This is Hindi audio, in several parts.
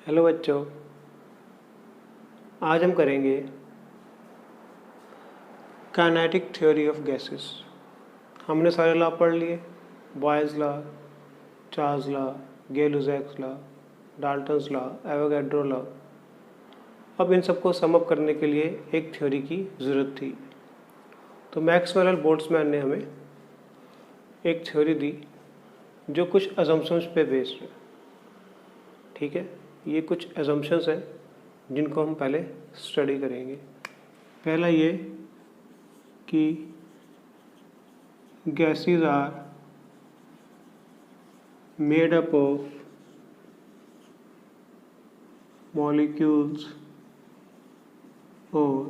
हेलो बच्चों, आज हम करेंगे काइनेटिक थ्योरी ऑफ गैसेस। हमने सारे लॉ पढ़ लिए, Boyle's law, Charles law, Gay Lussac's law, Dalton's law, Avogadro law. अब इन सबको सम अप करने के लिए एक थ्योरी की ज़रूरत थी, तो मैक्सवेल और बोल्ट्जमैन ने हमें एक थ्योरी दी जो कुछ अजम्पशंस पे बेस्ड है। ठीक है, ये कुछ अजम्पशंस हैं जिनको हम पहले स्टडी करेंगे। पहला ये कि gases are made up of molecules or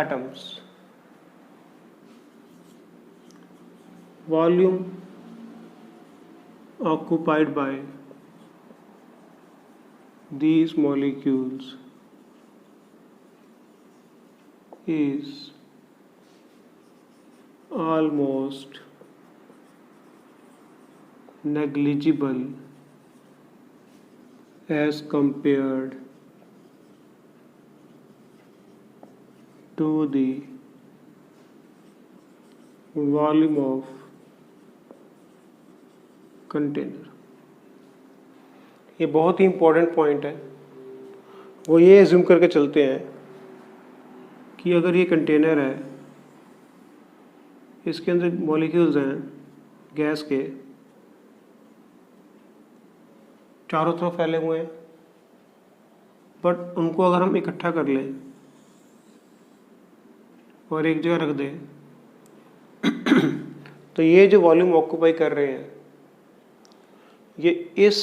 atoms. Volume occupied by these molecules is almost negligible as compared to the volume of container. ये बहुत ही इम्पोर्टेंट पॉइंट है। वो ये एज्यूम करके चलते हैं कि अगर ये कंटेनर है, इसके अंदर मॉलिक्यूल्स हैं गैस के, चारों तरफ फैले हुए हैं, बट उनको अगर हम इकट्ठा कर लें और एक जगह रख दें तो ये जो वॉल्यूम ऑक्यूपाई कर रहे हैं ये इस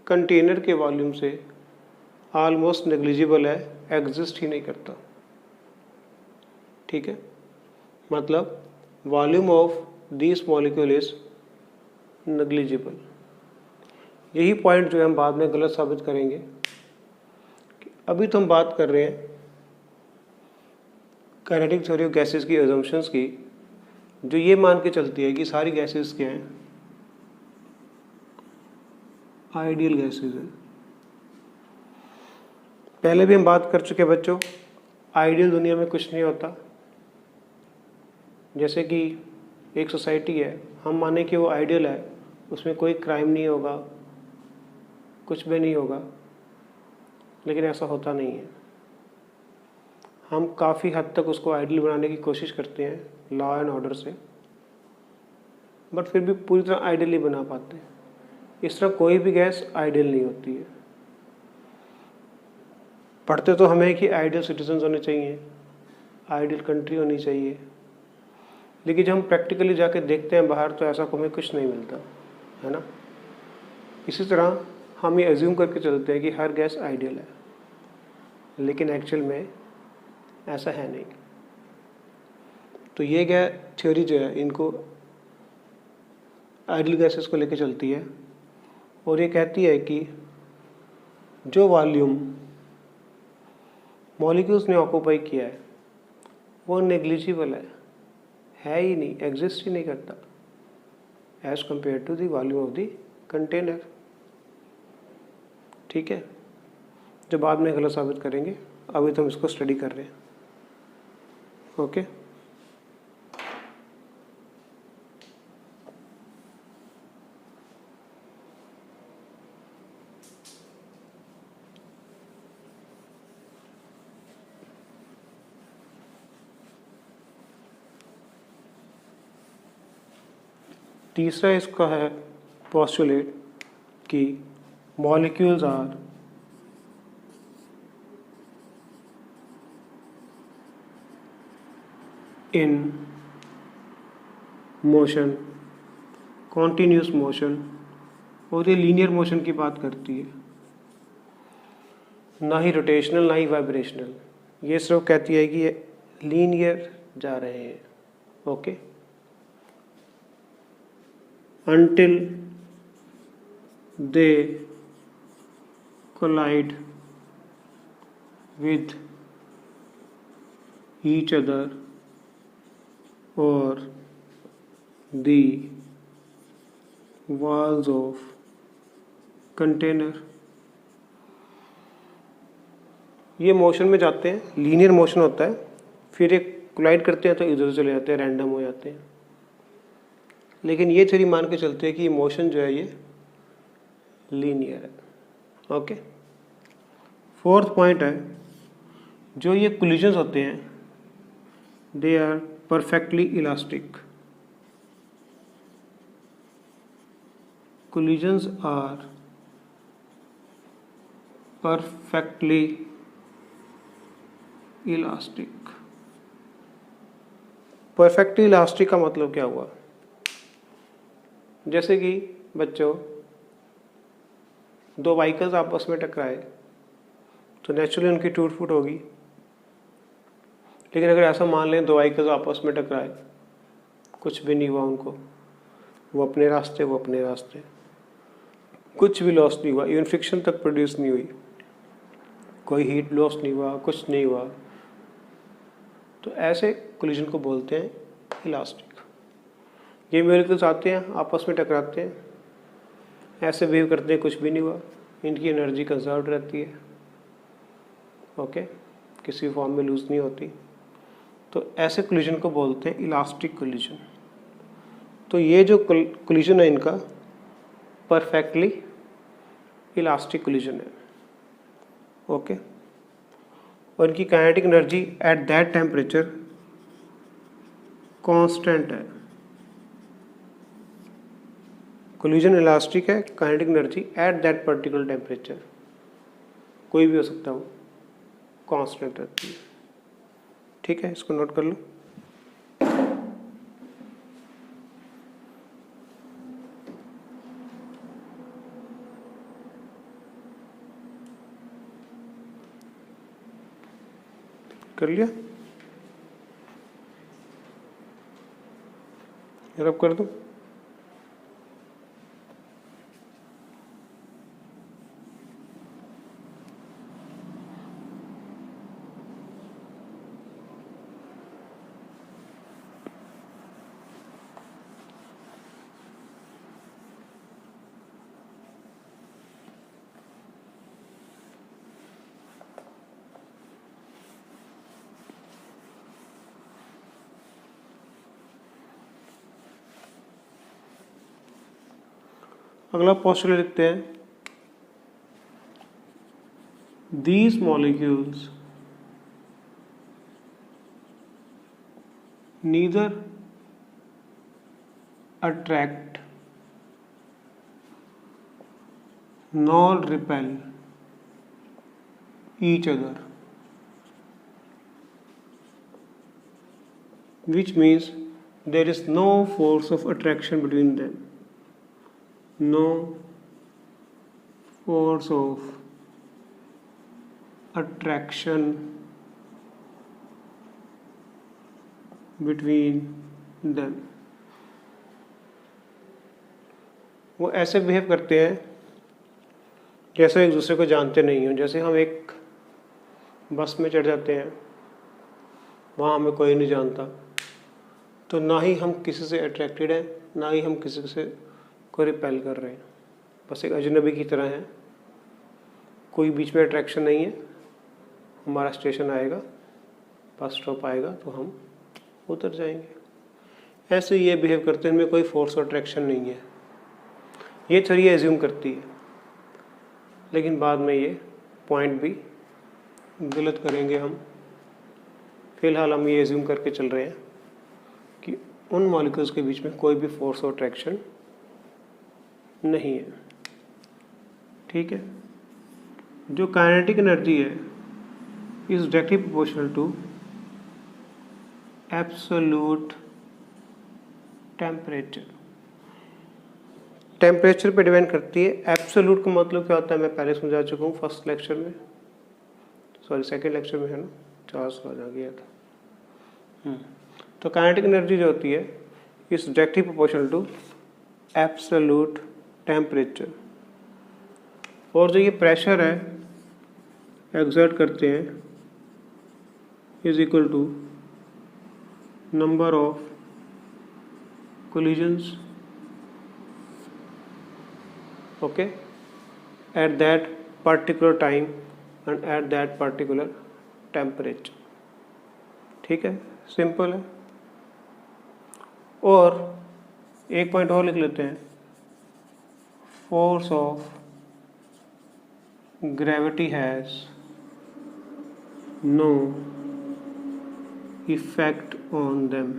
कंटेनर के वॉल्यूम से ऑलमोस्ट नेग्लिजिबल है, एग्जिस्ट ही नहीं करता। ठीक है, मतलब volume of this molecule is negligible. यही पॉइंट जो है हम बाद में गलत साबित करेंगे। अभी तो हम बात कर रहे हैं काइनेटिक थ्योरी ऑफ गैसेस की अजम्पशंस की, जो ये मान के चलती है कि सारी गैसेस क्या हैं, आइडियल गैसेस हैं। पहले भी हम बात कर चुके बच्चों, आइडियल दुनिया में कुछ नहीं होता। जैसे कि एक सोसाइटी है, हम माने कि वो आइडियल है, उसमें कोई क्राइम नहीं होगा, कुछ भी नहीं होगा, लेकिन ऐसा होता नहीं है। हम काफ़ी हद तक उसको आइडियल बनाने की कोशिश करते हैं लॉ एंड ऑर्डर से, बट फिर भी पूरी तरह आइडियल नहीं बना पाते। इस तरह कोई भी गैस आइडियल नहीं होती है। पढ़ते तो हमें कि आइडियल सिटीजन्स होने चाहिए, आइडियल कंट्री होनी चाहिए, लेकिन जब हम प्रैक्टिकली जाके देखते हैं बाहर तो ऐसा हमें कुछ नहीं मिलता है ना। इसी तरह हम ये एज्यूम करके चलते हैं कि हर गैस आइडियल है, लेकिन एक्चुअल में ऐसा है नहीं। तो ये थ्योरी जो है इनको आइडियल गैसेस को लेकर चलती है और ये कहती है कि जो वॉल्यूम मॉलिक्यूल्स ने ऑक्यूपाई किया है वो नेग्लिजिबल है ही नहीं, एग्जिस्ट ही नहीं करता as compare to the volume of the container. ठीक है, जो बाद में गलत साबित करेंगे, अभी तो हम इसको स्टडी कर रहे हैं। ओके, तीसरा इसका है पोस्टुलेट कि molecules are in motion, continuous motion, और ये लीनियर मोशन की बात करती है, ना ही रोटेशनल ना ही वाइब्रेशनल। ये सिर्फ कहती है कि ये लीनियर जा रहे हैं। Okay, until they collide with each other or the walls of container, ये मोशन में जाते हैं, लीनियर मोशन होता है, फिर एक कोलाइड करते हैं तो इधर चले जाते हैं, रैंडम हो जाते हैं। लेकिन ये थ्योरी मान के चलते हैं कि ये मोशन जो है ये लीनियर है। ओके, फोर्थ पॉइंट है, जो ये कोलिजन्स होते हैं they are perfectly elastic. Collisions are perfectly elastic. Perfectly elastic का मतलब क्या हुआ? जैसे कि बच्चों, दो व्हीकल्स आपस में टकराए तो नेचुरली उनकी टूट फूट होगी। लेकिन अगर ऐसा मान लें दो व्हीकल्स आपस में टकराए, कुछ भी नहीं हुआ उनको, वो अपने रास्ते, कुछ भी लॉस नहीं हुआ, इवन फ्रिक्शन तक प्रोड्यूस नहीं हुई, कोई हीट लॉस नहीं हुआ, कुछ नहीं हुआ, तो ऐसे कोलिजन को बोलते हैं इलास्टिक। ये मॉलिक्यूल्स आते हैं आपस में टकराते हैं, ऐसे बिहेव करते हैं, कुछ भी नहीं हुआ, इनकी एनर्जी कंजर्व रहती है। ओके, किसी फॉर्म में लूज नहीं होती, तो ऐसे कोलिजन को बोलते हैं इलास्टिक कोलिजन। तो ये जो कोलिजन है इनका परफेक्टली इलास्टिक कोलिजन है। ओके, और इनकी kinetic energy at that temperature constant है। कोलिजन इलास्टिक है, kinetic energy at that particular temperature, कोई भी हो सकता है, वो कांस्टेंट रहती है। ठीक है, इसको नोट कर लो। कर लिया? रब कर दो। अगला पोस्टुलेट लिखते हैं, these molecules neither attract nor repel each other, which means there is no force of attraction between them. No force of attraction between them. वो ऐसे बिहेव करते हैं जैसे एक दूसरे को जानते नहीं हो। जैसे हम एक बस में चढ़ जाते हैं, वहाँ हमें कोई नहीं जानता, तो ना ही हम किसी से अट्रैक्टेड हैं, ना ही हम किसी से को रिपेल कर रहे हैं, बस एक अजनबी की तरह है, कोई बीच में अट्रैक्शन नहीं है। हमारा स्टेशन आएगा, बस स्टॉप आएगा तो हम उतर जाएंगे। ऐसे ये बिहेव करते हैं, इनमें कोई फोर्स और अट्रैक्शन नहीं है। ये थ्योरी एज्यूम करती है, लेकिन बाद में ये पॉइंट भी गलत करेंगे हम। फिलहाल हम ये एज्यूम करके चल रहे हैं कि उन मॉलिक्यूल्स के बीच में कोई भी फोर्स और अट्रैक्शन नहीं है। ठीक है, जो काइनेटिक एनर्जी है is directly proportional to absolute temperature. Temperature पे डिपेंड करती है। एब्सोल्यूट का मतलब क्या होता है मैं पहले समझा चुका हूँ फर्स्ट लेक्चर में, सॉरी सेकेंड लेक्चर में है ना, 4 साल आ गया था। तो काइनेटिक एनर्जी जो होती है is directly proportional to absolute temperature. और जो ये प्रेशर है एक्सर्ट करते हैं is equal to number of collisions. Okay, at that particular time and at that particular temperature. ठीक है, सिंपल है। और एक पॉइंट और लिख लेते हैं, force of gravity has no effect on them.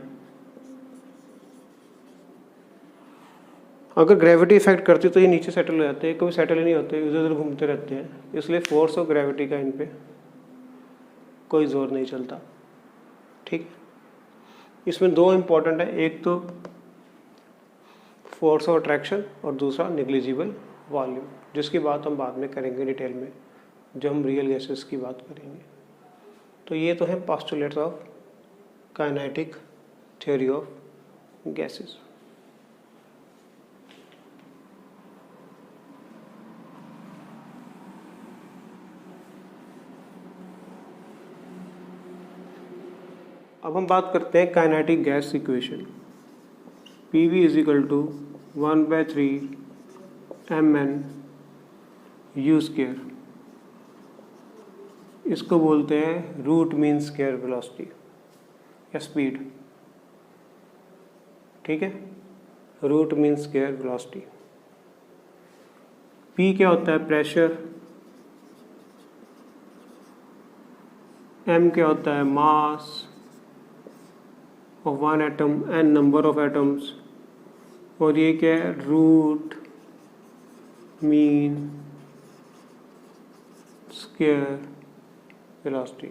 अगर ग्रेविटी इफेक्ट करती तो ये नीचे सेटल हो जाते हैं, कभी सेटल ही नहीं होते, इधर उधर घूमते रहते हैं, इसलिए फोर्स ऑफ ग्रेविटी का इन पे कोई जोर नहीं चलता। ठीक है, इसमें दो इम्पोर्टेंट है, एक तो फोर्स ऑफ अट्रैक्शन और दूसरा नेग्लिजिबल वॉल्यूम, जिसकी बात हम बाद में करेंगे डिटेल में जब हम रियल गैसेस की बात करेंगे। तो ये तो है postulates of kinetic theory of gases. अब हम बात करते हैं kinetic gas equation. PV is equal to 1/3 mn u square, इसको बोलते हैं रूट मीन स्क्वायर वेलोसिटी या स्पीड। ठीक है, root mean square velocity. P क्या होता है? प्रेशर। M क्या होता है? Mass of one atom and number of atoms. और ये क्या है? Root mean square velocity.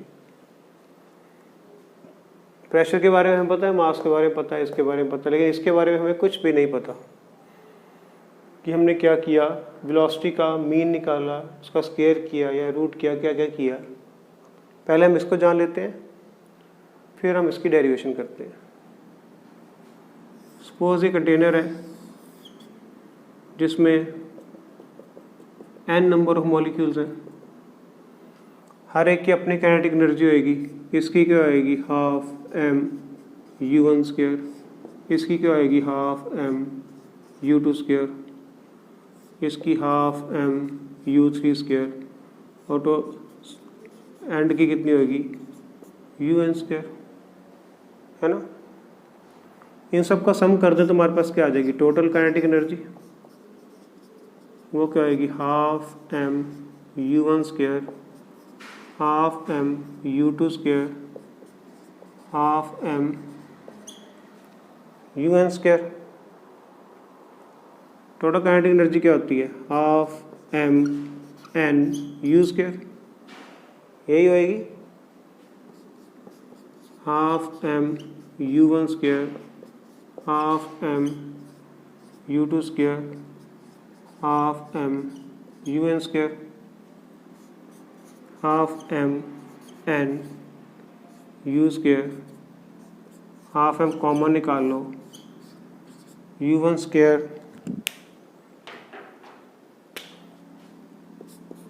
Pressure के बारे में हमें पता है, मास के बारे में पता है, इसके बारे में पता है, लेकिन इसके बारे में हमें कुछ भी नहीं पता कि हमने क्या किया। वेलोसिटी का मीन निकाला, उसका स्क्वायर किया या रूट किया, क्या क्या किया। पहले हम इसको जान लेते हैं, फिर हम इसकी डेरिवेशन करते हैं। सपोज ये कंटेनर है जिसमें n नंबर ऑफ मॉलिक्यूल्स हैं, हर एक की अपनी काइनेटिक एनर्जी होएगी। इसकी क्या आएगी? Half m u1 square. इसकी क्या आएगी? Half m u2 square. इसकी हाफ m u3 स्क्वायर। और तो एंड की कितनी होगी? un स्क्वायर, है ना। इन सब का सम कर दें तो हमारे पास क्या आ जाएगी? Total kinetic energy. वो क्या आएगी? Half m u1 square, half m u2 square, half m un square. Total kinetic energy क्या होती है? Half m n u square, यही होएगी। Half m u1 square, half m u2 square, half m un square, half m n u square, half m common निकाल लो, u1 square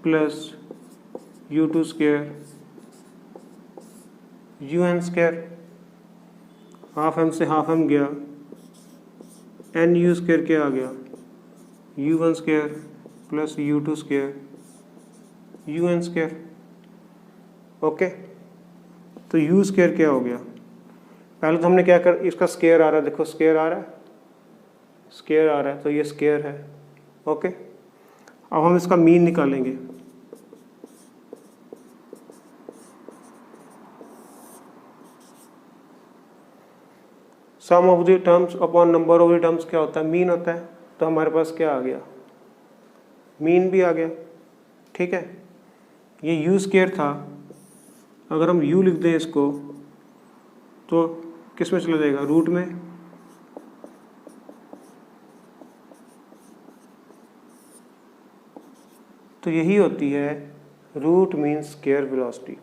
plus u2 square un square. Half m से हाफ m गया, एन यू स्क्वायर क्या आ गया? u1 square plus u2 square un square. Okay, तो u स्क्वायर क्या हो गया? पहले तो हमने क्या कर, इसका स्क्वायर आ रहा है, देखो स्क्वायर आ रहा है, स्क्वायर आ रहा है, तो ये स्क्वायर है। ओके, अब हम इसका मीन निकालेंगे। Sum of the terms upon number of the terms क्या होता है? मीन होता है। तो हमारे पास क्या आ गया? मीन भी आ गया। ठीक है, ये यू स्क्वायर था, अगर हम यू लिख दें इसको तो किस में चला जाएगा? रूट में। तो यही होती है root mean square velocity.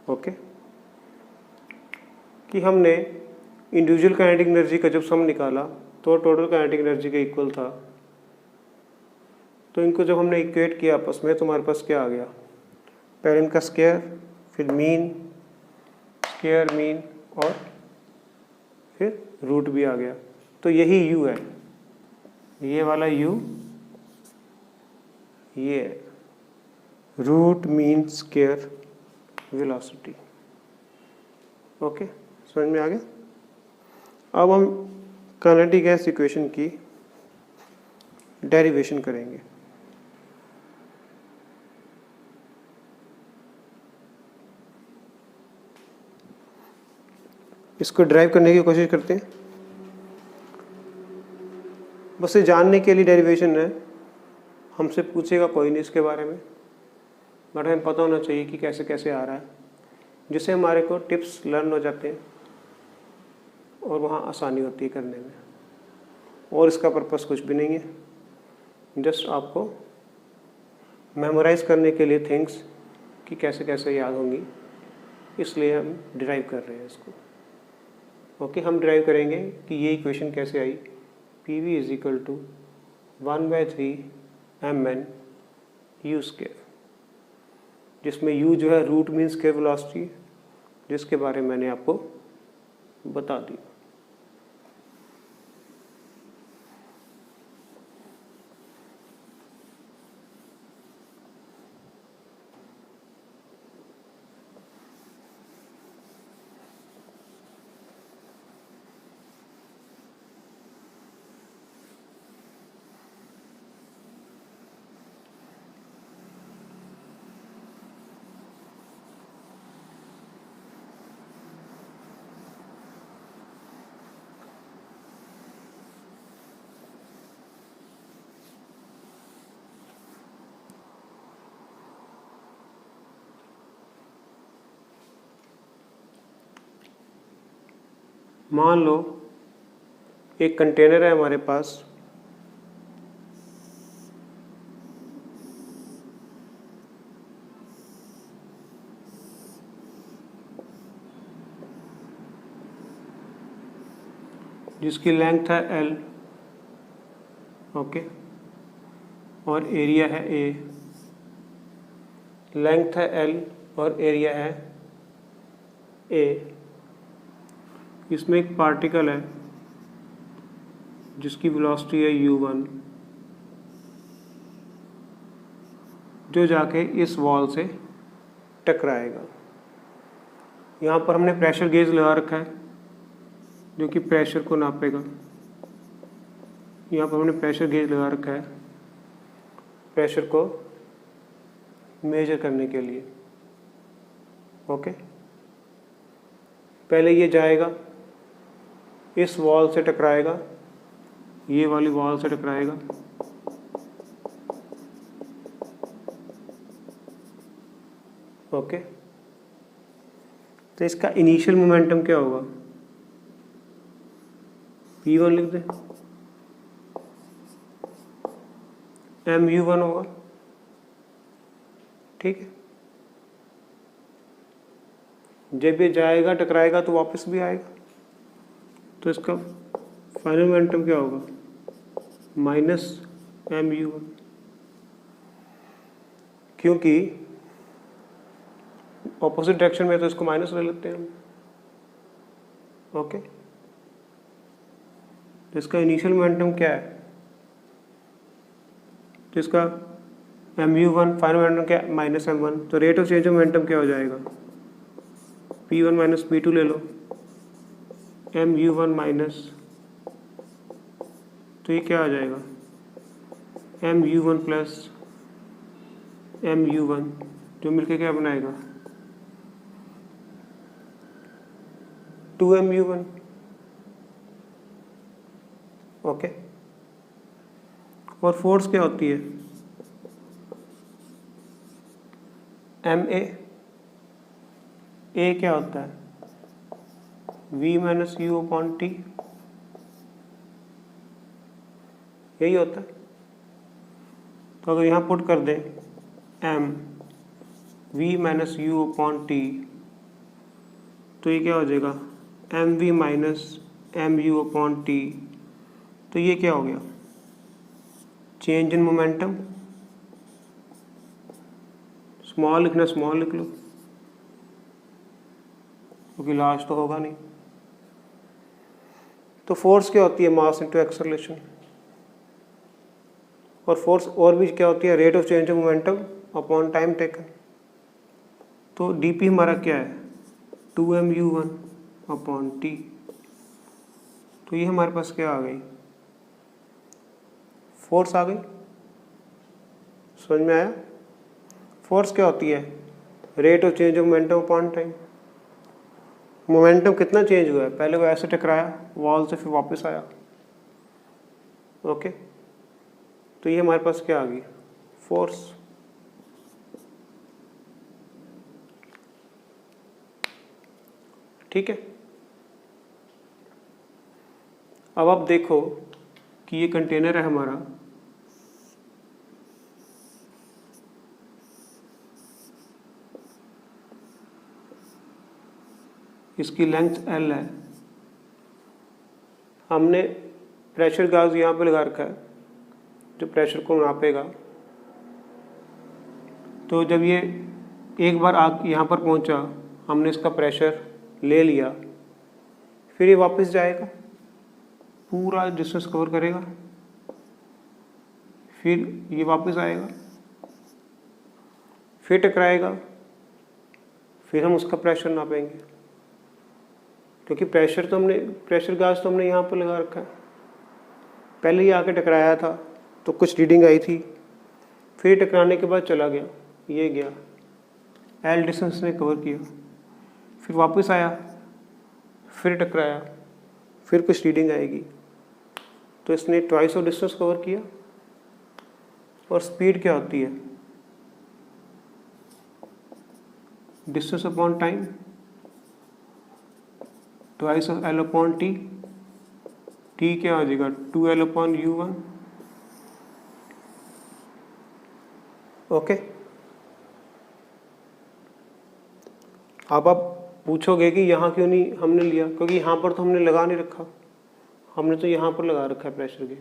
Okay, कि हमने इंडिविजुअल काइनेटिक एनर्जी का जब सम निकाला तो टोटल काइनेटिक एनर्जी के इक्वल था। तो इनको जब हमने इक्वेट किया आपस में तो हमारे पास क्या आ गया? पहले इनका स्क्वायर, फिर मीन, स्क्वायर मीन, और फिर रूट भी आ गया। तो यही u है, ये वाला u ये है root mean square velocity. Okay, समझ में आ गया। अब हम काइनेटिक गैस इक्वेशन की डेरिवेशन करेंगे। इसको ड्राइव करने की कोशिश करते हैं। बस ये जानने के लिए डेरिवेशन है, हमसे पूछेगा कोई नहीं इसके बारे में, बट हमें पता होना चाहिए कि कैसे कैसे आ रहा है, जिससे हमारे को टिप्स लर्न हो जाते हैं और वहाँ आसानी होती है करने में। और इसका पर्पस कुछ भी नहीं है, जस्ट आपको मेमोराइज करने के लिए थिंग्स कि कैसे कैसे याद होंगी, इसलिए हम डिराइव कर रहे हैं इसको। ओके, हम डिराइव करेंगे कि ये इक्वेशन कैसे आई। P V is equal to 1/3 mn u square, जिसमें u जो है रूट मीन स्क्वायर वेलोसिटी, जिसके बारे में मैंने आपको बता दी। मान लो एक कंटेनर है हमारे पास, जिसकी लेंथ है L, ओके, और एरिया है A। लेंथ है L और एरिया है A। इसमें एक पार्टिकल है जिसकी वेलोसिटी है u1, जो जाके इस वॉल से टकराएगा। यहाँ पर हमने प्रेशर गेज लगा रखा है जो कि प्रेशर को नापेगा। यहाँ पर हमने प्रेशर गेज लगा रखा है प्रेशर को मेजर करने के लिए। ओके, पहले ये जाएगा, इस वॉल से टकराएगा, ये वाली वॉल से टकराएगा, ओके। तो इसका इनिशियल मोमेंटम क्या होगा, P1 लिख दें, mu1 होगा, ठीक है। जब ये जाएगा टकराएगा तो वापस भी आएगा, तो इसका फाइनल मोमेंटम क्या होगा, -mu1, क्योंकि ऑपोजिट डायरेक्शन में तो इसको माइनस ले लेते हैं हम। ओके, तो इसका इनिशियल मोमेंटम क्या है, तो इसका mu1 फाइनल मोमेंटम क्या है, -m1। तो rate of change of momentum क्या हो जाएगा, P1 - P2 ले लो, mu1 माइनस, तो ये क्या आ जाएगा, mu1 प्लस mu1, जो मिलके क्या बनाएगा, 2mu1। ओके, और फोर्स क्या होती है, ma, a क्या होता है, v - u/t, यही होता है। तो अगर यहाँ पुट कर दें m v - u/t, तो ये क्या हो जाएगा, mv - mu/t। तो ये क्या हो गया, चेंज इन मोमेंटम। स्मॉल लिखना, स्मॉल लिख लो, क्योंकि लार्ज तो होगा नहीं। तो फोर्स क्या होती है, मास इनटू एक्सेलरेशन। और फोर्स और भी क्या होती है, rate of change of momentum upon time taken. तो dp हमारा क्या है, 2mu1 अपॉन t। तो ये हमारे पास क्या आ गई, फोर्स आ गई। समझ में आया? फोर्स क्या होती है, rate of change of momentum upon time. Momentum कितना चेंज हुआ है, पहले वो ऐसे टकराया वॉल से, फिर वापस आया। ओके, तो ये हमारे पास क्या आ गई, फोर्स। ठीक है, अब आप देखो कि ये कंटेनर है हमारा, इसकी लेंथ L है, हमने प्रेशर गाज यहाँ पे लगा रखा है जो प्रेशर को नापेगा। तो जब ये एक बार यहाँ पर पहुँचा, हमने इसका प्रेशर ले लिया, फिर ये वापस जाएगा, पूरा डिस्टेंस कवर करेगा, फिर ये वापस आएगा, फिर टकराएगा, फिर हम उसका प्रेशर नापेंगे, क्योंकि प्रेशर गाज तो हमने यहाँ पर लगा रखा है। पहले ये आके टकराया था तो कुछ रीडिंग आई थी, फिर टकराने के बाद चला गया, ये गया, L डिस्टेंस ने कवर किया, फिर वापस आया, फिर टकराया, फिर कुछ रीडिंग आएगी, तो इसने ट्वाइस ऑफ डिस्टेंस कवर किया। और स्पीड क्या होती है, distance upon time, twice of L upon T। T क्या हो जाएगा, 2L अपॉन U1। ओके, अब आप पूछोगे कि यहाँ क्यों नहीं हमने लिया, क्योंकि यहाँ पर तो हमने लगा नहीं रखा, हमने तो यहाँ पर लगा रखा है प्रेशर गेज।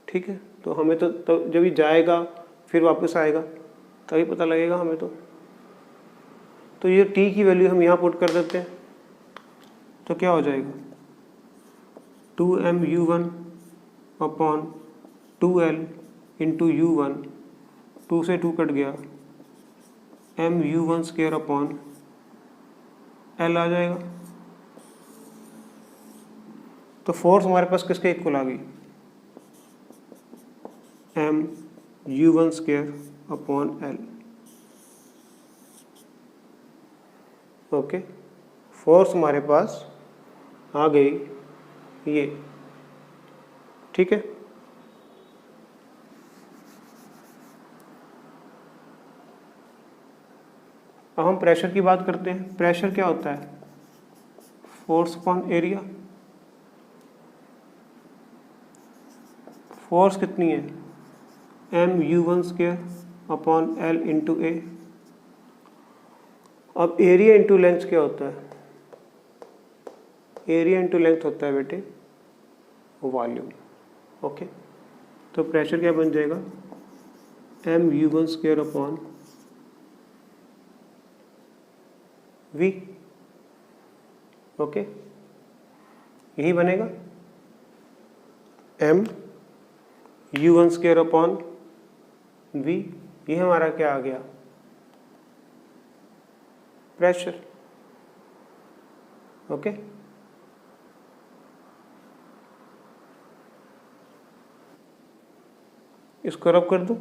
ठीक है, तो हमें तो जब ये जाएगा फिर वापस आएगा तभी पता लगेगा हमें। तो ये T की वैल्यू हम यहाँ पुट कर देते हैं, तो क्या हो जाएगा, 2mu1 upon 2L into U1, 2 से 2 कट गया, mu1 स्क्वायर अपॉन L आ जाएगा। तो फोर्स हमारे पास किसके इक्वल आ गई, mu1 square upon L। Okay, force हमारे पास आ गई ये। ठीक है, अब हम प्रेशर की बात करते हैं। प्रेशर क्या होता है, फोर्स अपॉन एरिया। फोर्स कितनी है, mu1 square upon L into A. अब एरिया इंटू लेंथ क्या होता है, एरिया इंटू लेंथ होता है बेटे वॉल्यूम। ओके, तो प्रेशर क्या बन जाएगा, mu1 square upon V। Okay, यही बनेगा mu1 स्क्वायर अपॉन V। ये हमारा क्या आ गया, प्रेशर। ओके, इसको रब कर दूं,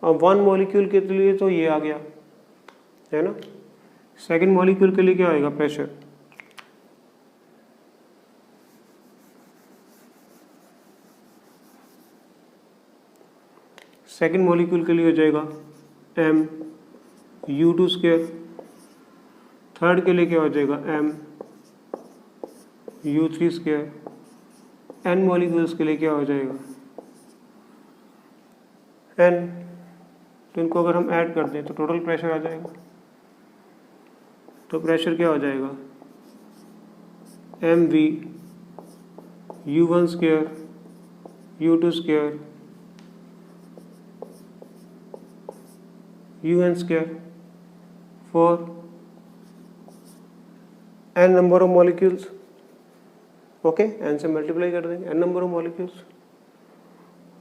अब 1 मॉलिक्यूल के लिए तो ये आ गया है ना। सेकंड मॉलिक्यूल के लिए क्या आएगा, प्रेशर। सेकंड मॉलिक्यूल के लिए हो जाएगा mu2 स्क्वायर। थर्ड के लिए क्या हो जाएगा, mu3 स्क्वायर। n मॉलिक्यूल्स के लिए क्या हो जाएगा, n। तो इनको अगर हम ऐड कर दें तो टोटल प्रेशर आ जाएगा तो प्रेशर क्या हो जाएगा, mv u1 square u2 square un square for n number of molecules. Okay, n से मल्टीप्लाई कर देंगे n नंबर ऑफ मॉलिक्यूल्स।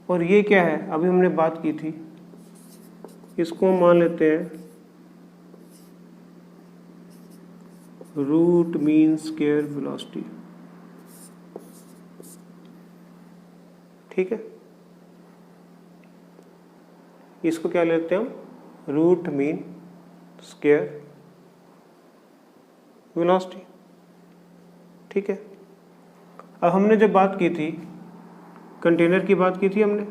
और ये क्या है, अभी हमने बात की थी, इसको हम मान लेते हैं रूट मीन स्क्वायर वेलोसिटी। ठीक है, इसको क्या लेते हैं हम, रूट मीन स्क्वायर वेलोसिटी। ठीक है, अब हमने जब बात की थी कंटेनर की, बात की थी हमने,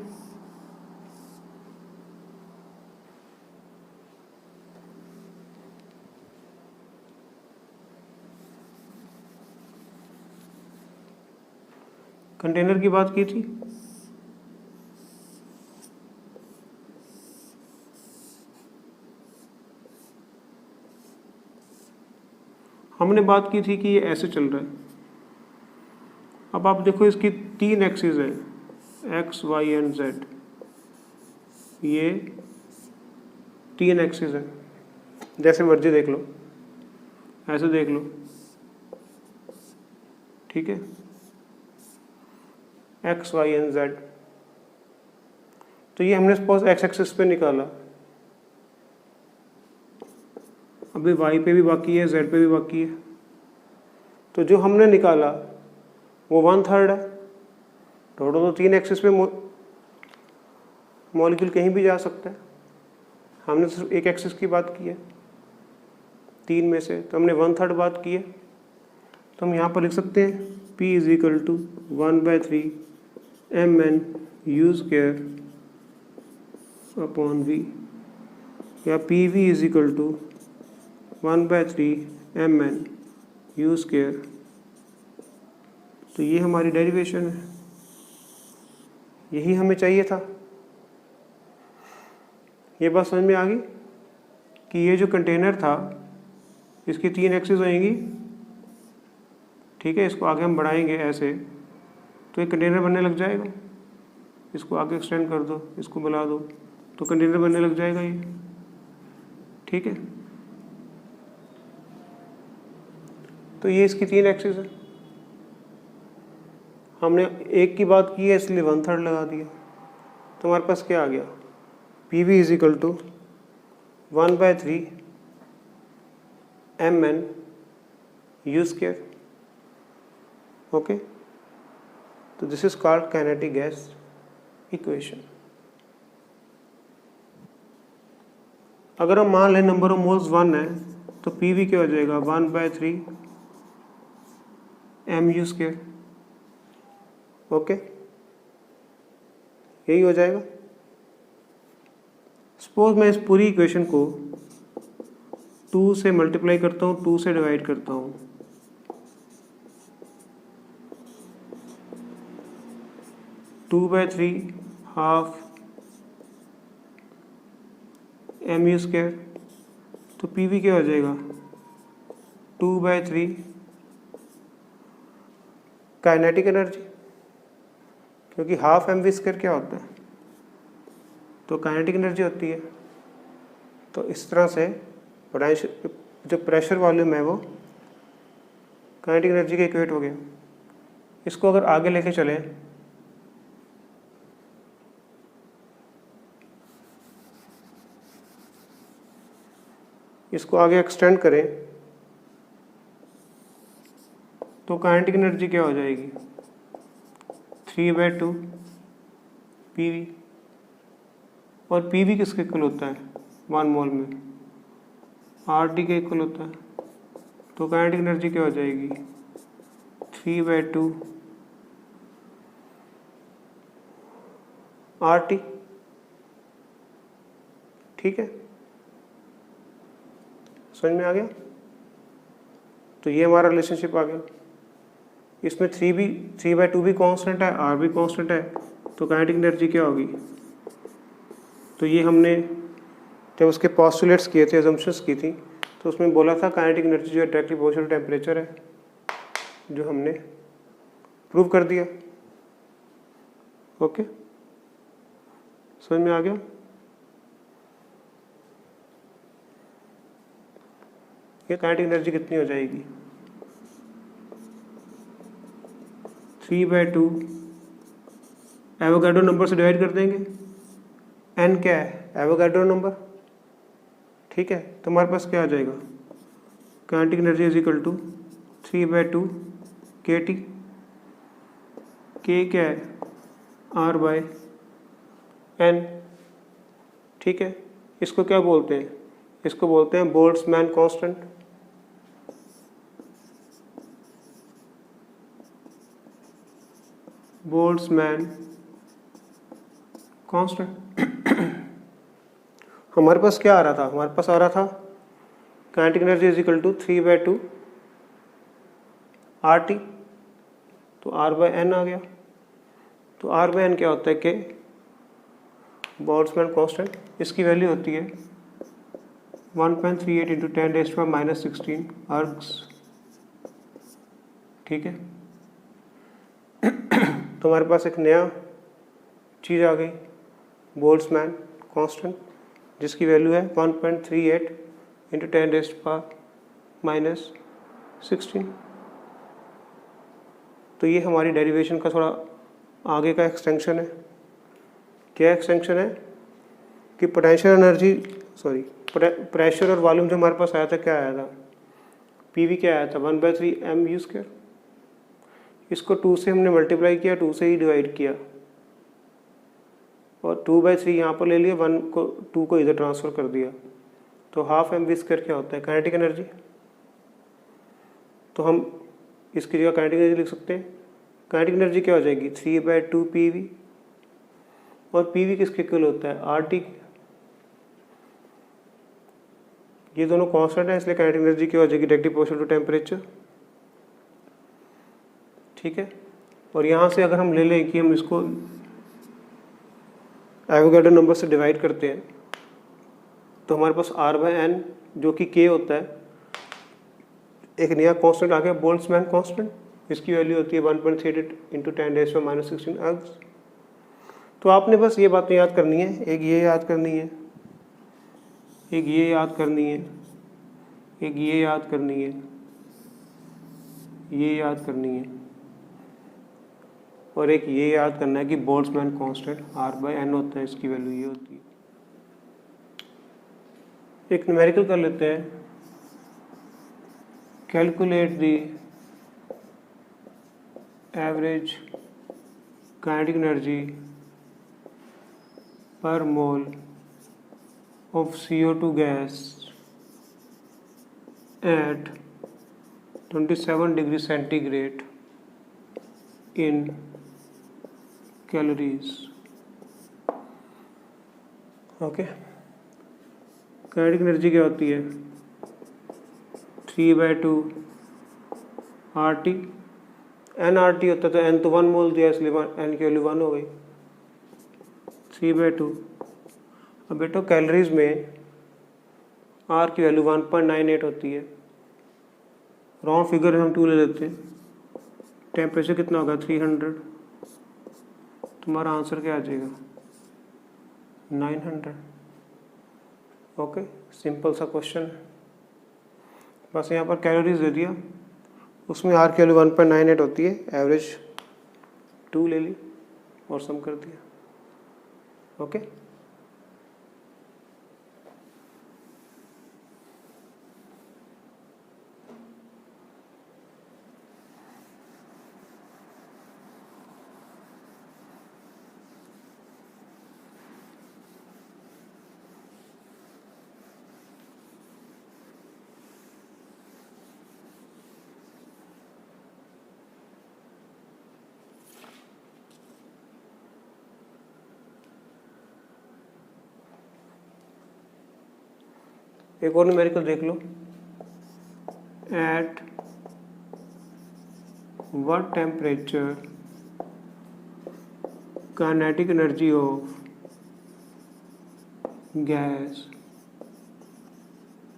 कंटेनर की बात की थी। हमने बात की थी कि ये ऐसे चल रहा है। अब आप देखो इसकी 3 एक्सिस है, एक्स वाई एंड जेड, ये 3 एक्सिस है, जैसे मर्जी देख लो, ऐसे देख लो। ठीक है, एक्स वाई एंड जेड। तो ये हमने सपोज एक्स एक्सिस पे निकाला, अभी वाई पे भी बाकी है, जेड पे भी बाकी है। तो जो हमने निकाला वो 1/3 है। टोटल तो 3 एक्सिस पे मॉलिक्यूल कहीं भी जा सकता है, हमने सिर्फ एक एक्सिस की बात की है 3 में से, तो हमने 1/3 बात की है। तो हम यहाँ पर लिख सकते हैं P = 1/3 mn u square upon v, या PV = 1/3 mn u स्क्वायर। तो ये हमारी डेरिवेशन है, यही हमें चाहिए था। ये बात समझ में आ गई कि ये जो कंटेनर था इसकी 3 एक्सिस होंगी। ठीक है, इसको आगे हम बढ़ाएंगे ऐसे, तो एक कंटेनर बनने लग जाएगा। इसको आगे एक्सटेंड कर दो, इसको मिला दो, तो कंटेनर बनने लग जाएगा ये। ठीक है, तो ये इसकी 3 एक्सिस है। हमने एक की बात की है इसलिए 1/3 लगा दिया। तो हमारे पास क्या आ गया, PV = 1/3 mn u square. Okay, तो this is called kinetic gas equation. अगर हम मान लें नंबर ऑफ मोल्स 1 है, तो PV क्या हो जाएगा, 1/3 mu स्क्वायर। ओके, यही हो जाएगा। सपोज मैं इस पूरी इक्वेशन को 2 से मल्टीप्लाई करता हूँ, 2 से डिवाइड करता हूँ, two by 3 half mu square. तो PV क्या हो जाएगा, 2/3 काइनेटिक एनर्जी, क्योंकि हाफ mv स्क्वायर क्या होता है, तो काइनेटिक एनर्जी होती है। तो इस तरह से पोटेंशियल, जो प्रेशर वॉल्यूम है वो काइनेटिक एनर्जी के इक्वेट हो गया। इसको अगर आगे लेके चलें, इसको आगे एक्सटेंड करें, तो काइनेटिक एनर्जी क्या हो जाएगी, 3/2 PV। और PV किसके इक्वल होता है, 1 मोल में RT के इक्वल होता है। तो काइनेटिक एनर्जी क्या हो जाएगी, 3/2 RT। ठीक है, समझ में आ गया। तो ये हमारा रिलेशनशिप आ गया। इसमें 3/2 भी कांस्टेंट है, R भी कांस्टेंट है, तो काइनेटिक एनर्जी क्या होगी। तो ये हमने जब उसके पोस्टुलेट्स किए थे, अजम्पशंस की थी, तो उसमें बोला था काइनेटिक एनर्जी जो है डायरेक्टली प्रोपोर्शनल टू टेम्परेचर है, जो हमने प्रूव कर दिया। ओके, समझ में आ गया? ये काइनेटिक एनर्जी कितनी हो जाएगी? 3/2 एवोगाड्रो नंबर से डिवाइड कर देंगे। n क्या है? एवोगाड्रो नंबर, ठीक है। तो हमारे पास क्या आ जाएगा? Kinetic energy is equal to 3/2 kT। k क्या है? R/n, ठीक है। इसको क्या बोलते हैं? इसको बोलते हैं बोल्ट्जमैन कांस्टेंट। Boltzmann constant. हमारे पास क्या आ रहा था? हमारे पास आ रहा था kinetic energy is equal to 3/2 RT, तो R/n आ गया। तो R/n क्या होता है? कि बोल्ट्जमैन कांस्टेंट, इसकी वैल्यू होती है 1.38 इंटू 10⁻⁻16 अर्ग्स, ठीक है। तो हमारे पास एक नया चीज़ आ गई, बोल्ट्जमैन कांस्टेंट, जिसकी वैल्यू है 1.38 इंटू 10⁻⁻16। तो ये हमारी डेरिवेशन का थोड़ा आगे का एक्सटेंशन है। क्या एक्सटेंशन है? कि पोटेंशियल एनर्जी, प्रेशर और वॉल्यूम जो हमारे पास आया था, क्या आया था? पीवी क्या आया था? 1/3 mv²। इसको 2 से हमने मल्टीप्लाई किया, 2 से ही डिवाइड किया, और 2/3 यहाँ पर ले लिया, 2 को इधर ट्रांसफ़र कर दिया। तो ½ mv² क्या होता है? Kinetic energy. तो हम इसकी जगह काइनेटिक एनर्जी लिख सकते हैं। काइनेटिक एनर्जी क्या हो जाएगी? 3/2 pv, और pv किसके इक्वल होता है? RT। ये दोनों कांस्टेंट है, इसलिए काइनेटिक एनर्जी क्या हो जाएगी? डायरेक्टली प्रोपोर्शनल टू टेम्परेचर, ठीक है। और यहाँ से अगर हम ले लें कि हम इसको एवोगाड्रो नंबर से डिवाइड करते हैं, तो हमारे पास R/n जो कि k होता है, एक नया कांस्टेंट आ गया, बोल्ट्जमैन कांस्टेंट। इसकी वैल्यू होती है 1.38 इंटू 10⁻⁻16 अर्ग्स। तो आपने बस ये बातें याद करनी है, एक ये याद करनी है, एक ये याद करनी है, एक ये याद करनी है, ये याद करनी है, और एक ये याद करना है कि बोल्ट्जमैन कांस्टेंट R/n होता है, इसकी वैल्यू ये होती है। एक न्यूमेरिकल कर लेते हैं। Calculate the average kinetic energy per mole of CO2 gas at 27 degree centigrade in calories. Okay, kinetic energy क्या होती है? 3/2 RT। nRT होता है तो n तो 1 मोल दिया, इसलिए n की वैल्यू 1 हो गई, 3/2। अब बेटो कैलोरीज में R की वैल्यू 1.98 होती है, राउंड फिगर हम 2 ले लेते हैं। टेम्परेचर कितना होगा? 300। तुम्हारा आंसर क्या आ जाएगा? 900। ओके, सिंपल सा क्वेश्चन है। बस यहाँ पर कैलोरीज दे दिया, उसमें R की वैल्यू 1.98 होती है, एवरेज 2 ले ली और सम कर दिया। ओके, एक और न्यूमेरिकल देख लो। At what temperature kinetic energy of gas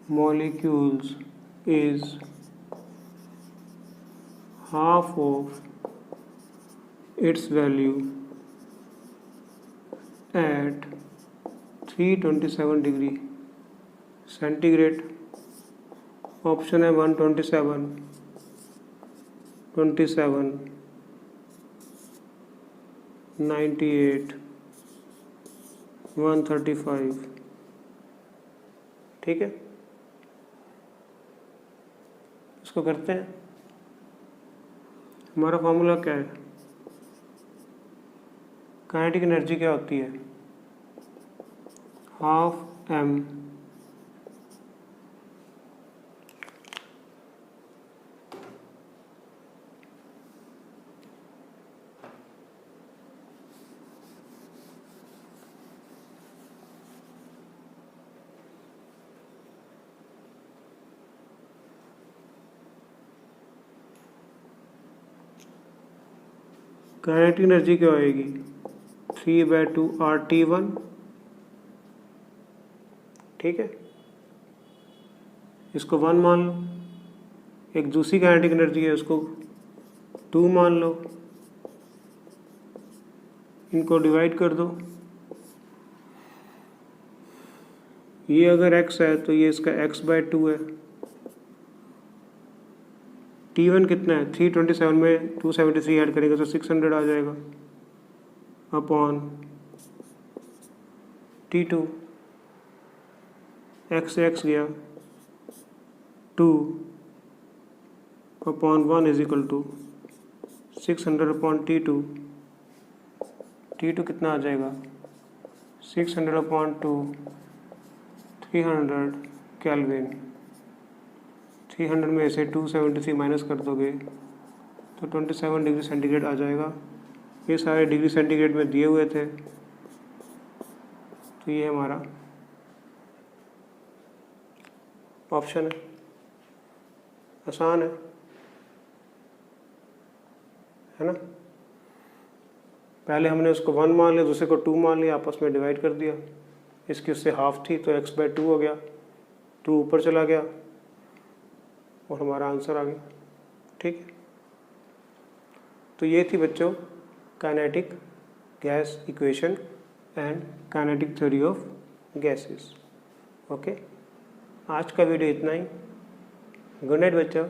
molecules is half of its value at 327 degree centigrade. Option है 127, 27, 98, 135। ठीक है, इसको करते हैं। हमारा फॉर्मूला क्या है? काइनेटिक एनर्जी क्या होती है? हाफ एम काइनेटिक एनर्जी क्या होएगी? 3/2 RT1। ठीक है, इसको 1 मान लो। एक दूसरी काइनेटिक एनर्जी है, उसको 2 मान लो। इनको डिवाइड कर दो। ये अगर x है तो ये इसका x/2 है। T1 कितना है? 327 में 273 ऐड करेंगे तो 600 आ जाएगा अपॉन T2। x से x गया, 2 upon 1 is equal to 600 upon T2। T2 कितना आ जाएगा? 600 अपॉन 2, 300 केल्विन। 300 में से 273 माइनस कर दोगे तो 27 डिग्री सेंटीग्रेड आ जाएगा। ये सारे डिग्री सेंटीग्रेड में दिए हुए थे, तो ये हमारा ऑप्शन है। आसान है ना? पहले हमने उसको 1 मान लिया, दूसरे को 2 मान लिया, आपस में डिवाइड कर दिया। इसकी उससे हाफ थी तो x/2 हो गया, 2 ऊपर चला गया और हमारा आंसर आ गया। ठीक है, तो ये थी बच्चों kinetic gas equation and kinetic theory of gases. Okay, आज का वीडियो इतना ही। गुड नाइट बच्चों।